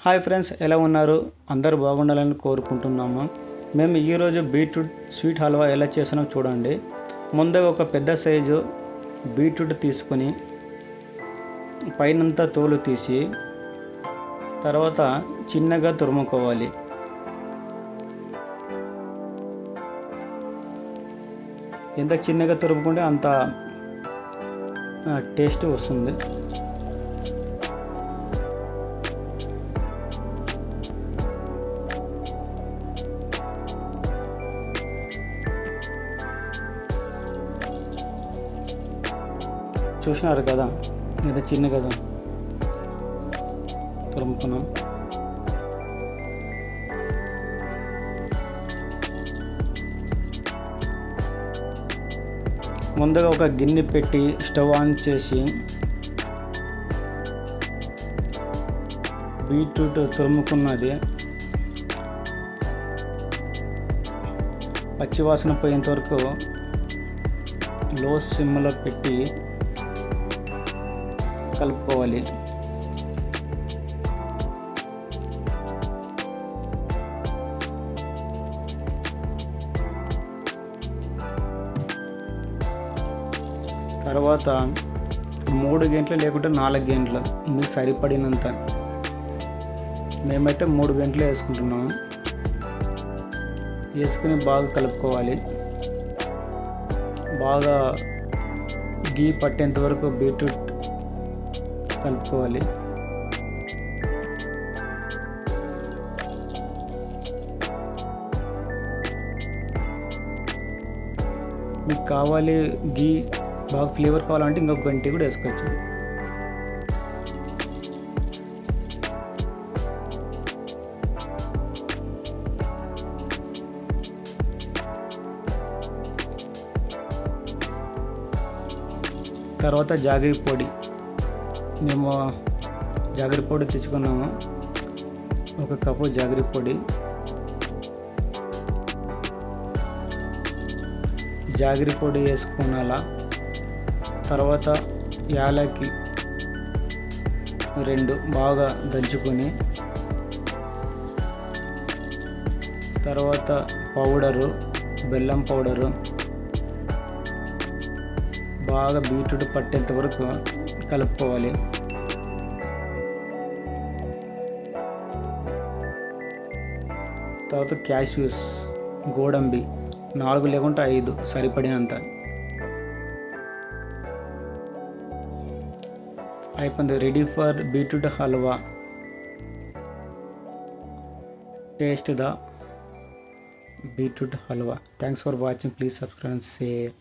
Hi friends, ఎలా ఉన్నారు? అందరూ బాగుండాలని కోరుకుంటున్నాము. మేము ఈరోజు బీట్రూట్ స్వీట్ హల్వా ఎలా చేసానో చూడండి. ముందుగా ఒక పెద్ద సైజు బీట్రూట్ తీసుకొని పైనంతా తోలు తీసి తర్వాత చిన్నగా తురుముకోవాలి. ఎంత చిన్నగా తురుముకుంటే అంత టేస్ట్ వస్తుంది. చూసినారు కదా, ఇది చిన్న కదా తురుముకున్నాం. ముందుగా ఒక గిన్నె పెట్టి స్టవ్ ఆన్ చేసి బీట్రూట్ తురుముకున్నది పచ్చివాసన పోయేంత వరకు లో సిమ్లో పెట్టి కలుపుకోవాలి. తర్వాత 3 గంటలు లేకుంటే 4 గంటలు మీకు సరిపడినంత. మేమైతే 3 గంటలు వేసుకుంటున్నాము. వేసుకుని బాగా కలుపుకోవాలి. బాగా గీ పట్టేంత వరకు బీట్రూట్ కలుపుకోవాలి. మీకు కావాలి గీ బాగా ఫ్లేవర్ కావాలంటే ఇంకొక గంట కూడా వేసుకోవచ్చు. తర్వాత జాగరి పొడి, మేము జాగరి పొడి తెచ్చుకున్నాము. 1 కప్పు జాగరి పొడి, జాగరి పొడి వేసుకున్నాలా. తర్వాత యాలకి 2 బాగా దంచుకొని, తర్వాత పౌడరు, బెల్లం పౌడరు బాగా బీట్రూట్ పట్టేంత వరకు కలుపుకోవాలి. తర్వాత క్యాష్యూస్, గోడంబి 4 లేకుంటే 5 సరిపడినంత. అయిపోయింది, ready for beetroot halwa. Taste the beetroot halwa. Thanks for watching. Please subscribe and share.